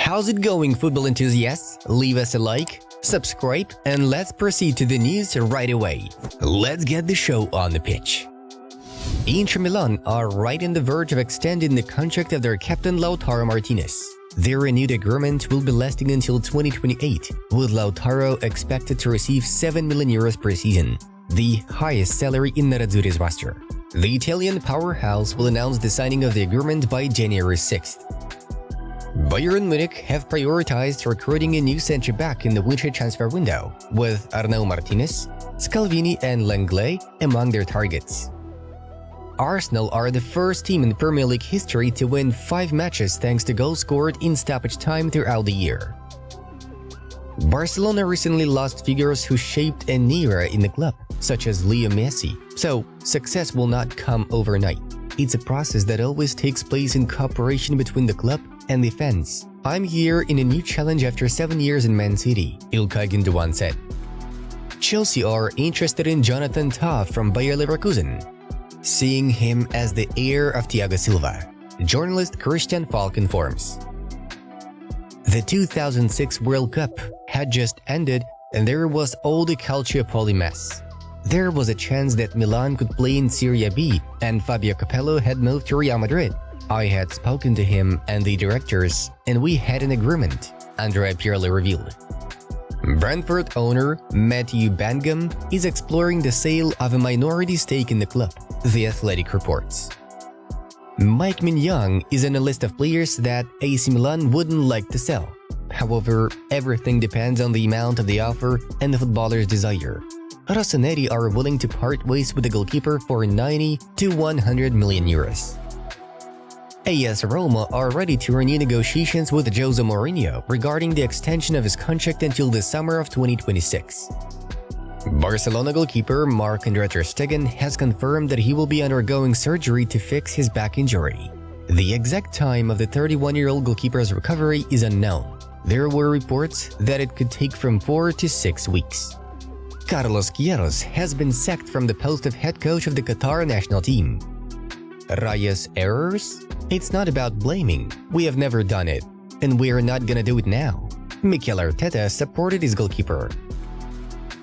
How's it going, football enthusiasts? Leave us a like, subscribe, and let's proceed to the news right away. Let's get the show on the pitch. Inter Milan are right on the verge of extending the contract of their captain Lautaro Martinez. Their renewed agreement will be lasting until 2028, with Lautaro expected to receive 7 million euros per season, the highest salary in Nerazzurri's roster. The Italian powerhouse will announce the signing of the agreement by January 6th. Bayern Munich have prioritized recruiting a new centre-back in the winter transfer window, with Arnau Martinez, Scalvini and Lenglet among their targets. Arsenal are the first team in Premier League history to win 5 matches thanks to goals scored in stoppage time throughout the year. Barcelona recently lost figures who shaped an era in the club, such as Leo Messi, so success will not come overnight. It's a process that always takes place in cooperation between the club and the fans. I'm here in a new challenge after 7 years in Man City, İlkay Gündoğan said. Chelsea are interested in Jonathan Tah from Bayer Leverkusen, seeing him as the heir of Thiago Silva, journalist Christian Falk informs. The 2006 World Cup had just ended and there was all the Calciopoli mess. There was a chance that Milan could play in Serie B and Fabio Capello had moved to Real Madrid. I had spoken to him and the directors and we had an agreement, Andrea Pirlo revealed. Brentford owner Matthew Bangham is exploring the sale of a minority stake in the club, The Athletic reports. Mike Mignon is on a list of players that AC Milan wouldn't like to sell. However, everything depends on the amount of the offer and the footballer's desire. Rossoneri are willing to part ways with the goalkeeper for 90 to 100 million euros. AS Roma are ready to renew negotiations with Jose Mourinho regarding the extension of his contract until the summer of 2026. Barcelona goalkeeper Marc-André ter Stegen has confirmed that he will be undergoing surgery to fix his back injury. The exact time of the 31-year-old goalkeeper's recovery is unknown. There were reports that it could take from 4 to 6 weeks. Carlos Queiroz has been sacked from the post of head coach of the Qatar national team. Rayo's errors? It's not about blaming. We have never done it, and we're not gonna do it now. Mikel Arteta supported his goalkeeper.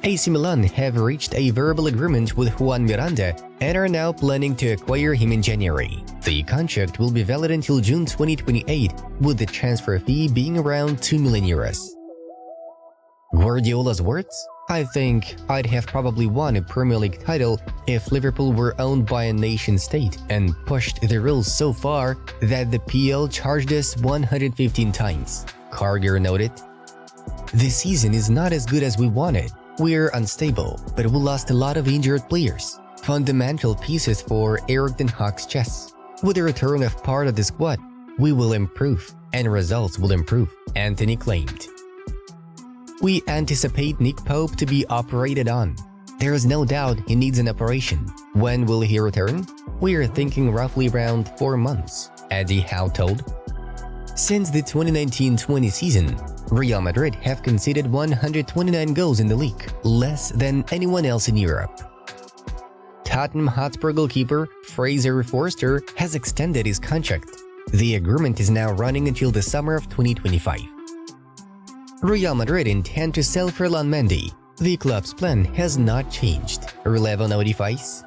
AC Milan have reached a verbal agreement with Juan Miranda and are now planning to acquire him in January. The contract will be valid until June 2028, with the transfer fee being around 2 million euros. Guardiola's words? I think I'd have probably won a Premier League title if Liverpool were owned by a nation-state and pushed the rules so far that the PL charged us 115 times, Carragher noted. The season is not as good as we wanted. We're unstable, but we lost a lot of injured players, fundamental pieces for Erik ten Hag's chess. With the return of part of the squad, we will improve, and results will improve, Anthony claimed. We anticipate Nick Pope to be operated on. There is no doubt he needs an operation. When will he return? We are thinking roughly around 4 months, Eddie Howe told. Since the 2019-20 season, Real Madrid have conceded 129 goals in the league, less than anyone else in Europe. Tottenham Hotspur goalkeeper Fraser Forster has extended his contract. The agreement is now running until the summer of 2025. Real Madrid intend to sell Ferland Mendy. The club's plan has not changed, Relevo notifies.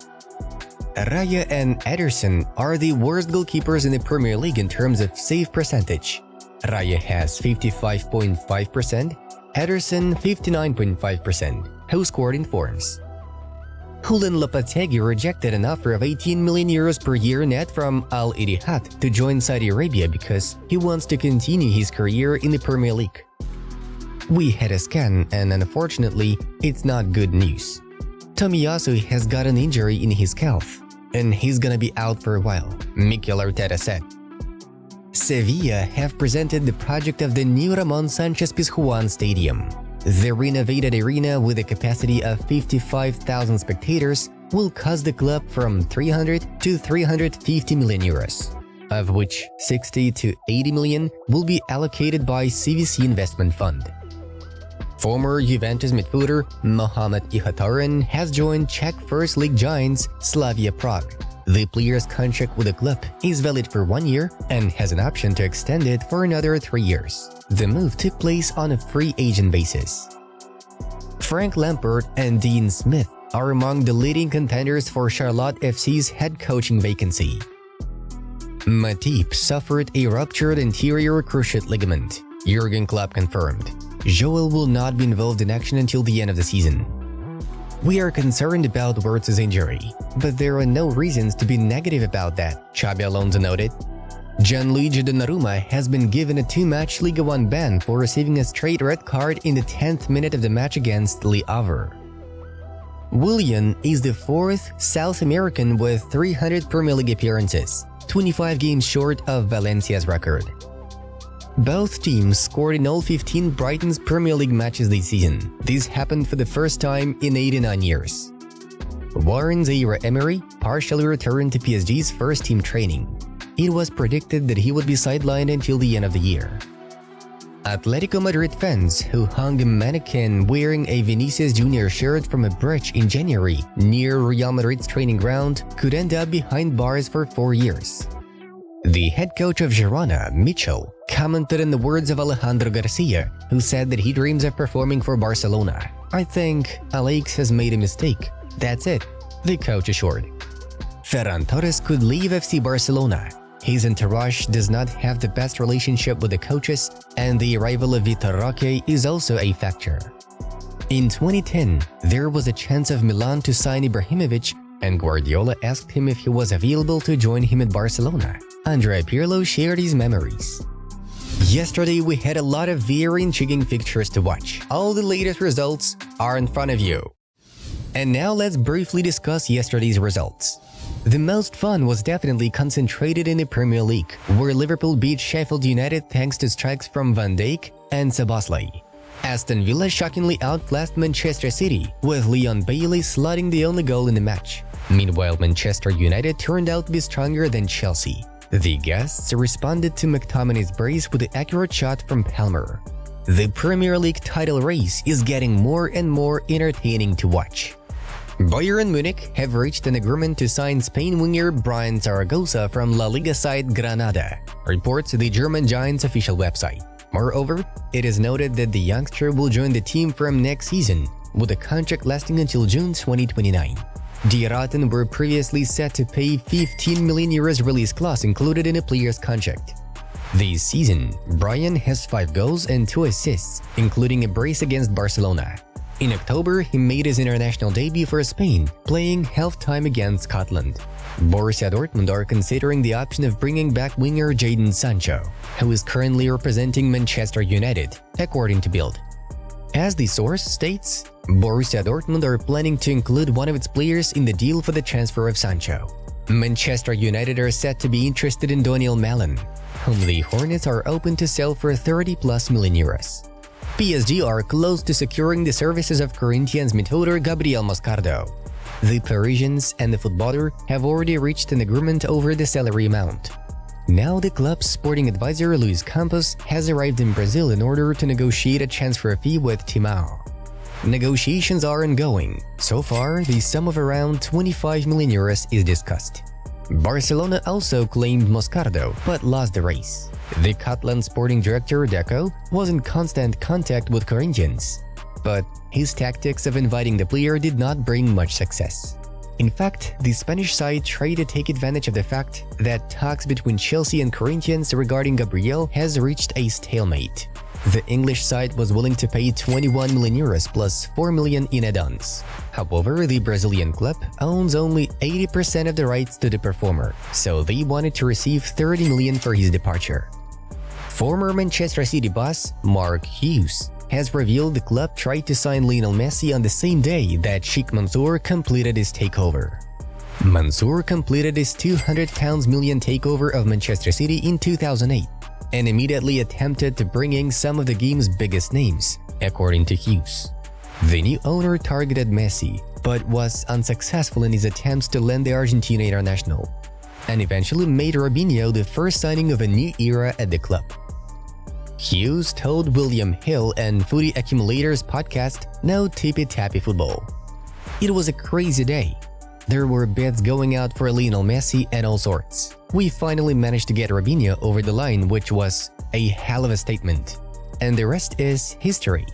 Rayo and Ederson are the worst goalkeepers in the Premier League in terms of save percentage. Rayo has 55.5%, Ederson 59.5%, who scored informs. Julen Lopetegui rejected an offer of 18 million euros per year net from Al Ittihad to join Saudi Arabia because he wants to continue his career in the Premier League. We had a scan and unfortunately, it's not good news. Tomiyasu has got an injury in his calf, and he's gonna be out for a while, Mikel Arteta said. Sevilla have presented the project of the new Ramon Sanchez Pizjuan Stadium. The renovated arena with a capacity of 55,000 spectators will cost the club from 300 to 350 million euros, of which 60 to 80 million will be allocated by CVC Investment Fund. Former Juventus midfielder Mohamed Ihataren has joined Czech First League giants Slavia Prague. The player's contract with the club is valid for 1 year and has an option to extend it for another 3 years. The move took place on a free agent basis. Frank Lampard and Dean Smith are among the leading contenders for Charlotte FC's head coaching vacancy. Matip suffered a ruptured anterior cruciate ligament. Jurgen Klopp confirmed. Joel will not be involved in action until the end of the season. We are concerned about Wirtz's injury, but there are no reasons to be negative about that, Xabi Alonso noted. Gianluigi Donnarumma has been given a 2-match Ligue 1 ban for receiving a straight red card in the 10th minute of the match against Le Havre. Willian is the 4th South American with 300 Premier League appearances, 25 games short of Valencia's record. Both teams scored in all 15 Brighton's Premier League matches this season. This happened for the first time in 89 years. Warren Zaïre-Emery partially returned to PSG's first-team training. It was predicted that he would be sidelined until the end of the year. Atletico Madrid fans who hung a mannequin wearing a Vinicius Jr. shirt from a bridge in January near Real Madrid's training ground could end up behind bars for 4 years. The head coach of Girona, Mitchell, commented on the words of Alejandro Garcia, who said that he dreams of performing for Barcelona. "I think Alex has made a mistake. That's it," the coach assured. Ferran Torres could leave FC Barcelona. His entourage does not have the best relationship with the coaches, and the arrival of Vitor Roque is also a factor. In 2010, there was a chance of Milan to sign Ibrahimovic, and Guardiola asked him if he was available to join him at Barcelona. Andrea Pirlo shared his memories. Yesterday we had a lot of very intriguing fixtures to watch. All the latest results are in front of you. And now let's briefly discuss yesterday's results. The most fun was definitely concentrated in the Premier League, where Liverpool beat Sheffield United thanks to strikes from Van Dijk and Szoboszlai. Aston Villa shockingly outclassed Manchester City, with Leon Bailey slotting the only goal in the match. Meanwhile, Manchester United turned out to be stronger than Chelsea. The guests responded to McTominay's brace with an accurate shot from Palmer. The Premier League title race is getting more and more entertaining to watch. Bayern Munich have reached an agreement to sign Spain winger Bryan Zaragoza from La Liga side Granada, reports the German Giants official website. Moreover, it is noted that the youngster will join the team from next season, with a contract lasting until June 2029. Die Ratten were previously set to pay 15 million euros release clause included in a player's contract. This season, Bryan has 5 goals and 2 assists, including a brace against Barcelona. In October, he made his international debut for Spain, playing half-time against Scotland. Borussia Dortmund are considering the option of bringing back winger Jadon Sancho, who is currently representing Manchester United, according to Bild. As the source states, Borussia Dortmund are planning to include one of its players in the deal for the transfer of Sancho. Manchester United are set to be interested in Daniel Malin, whom the Hornets are open to sell for 30+ million euros. PSG are close to securing the services of Corinthians midfielder Gabriel Moscardo. The Parisians and the footballer have already reached an agreement over the salary amount. Now the club's sporting advisor Luis Campos has arrived in Brazil in order to negotiate a transfer fee with Timão. Negotiations are ongoing. So far, the sum of around 25 million euros is discussed. Barcelona also claimed Moscardo, but lost the race. The Catalan sporting director Deco was in constant contact with Corinthians, but his tactics of inviting the player did not bring much success. In fact, the Spanish side tried to take advantage of the fact that talks between Chelsea and Corinthians regarding Gabriel has reached a stalemate. The English side was willing to pay 21 million euros plus 4 million in add-ons. However, the Brazilian club owns only 80% of the rights to the performer, so they wanted to receive 30 million for his departure. Former Manchester City boss Mark Hughes has revealed the club tried to sign Lionel Messi on the same day that Sheikh Mansour completed his takeover. Mansour completed his £200 million takeover of Manchester City in 2008 and immediately attempted to bring in some of the game's biggest names, according to Hughes. The new owner targeted Messi, but was unsuccessful in his attempts to land the Argentina international, and eventually made Robinho the first signing of a new era at the club. Hughes told William Hill and Footy Accumulators podcast No Tippy Tappy Football. It was a crazy day. There were bids going out for Lionel Messi and all sorts. We finally managed to get Robinho over the line, which was a hell of a statement. And the rest is history.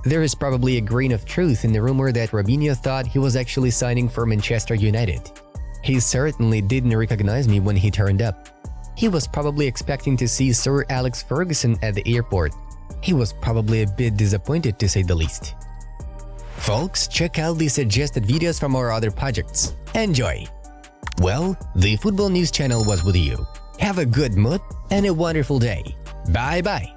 There is probably a grain of truth in the rumor that Robinho thought he was actually signing for Manchester United. He certainly didn't recognize me when he turned up. He was probably expecting to see Sir Alex Ferguson at the airport. He was probably a bit disappointed, to say the least. Folks, check out the suggested videos from our other projects. Enjoy! Well, the Football News channel was with you. Have a good mood and a wonderful day. Bye bye!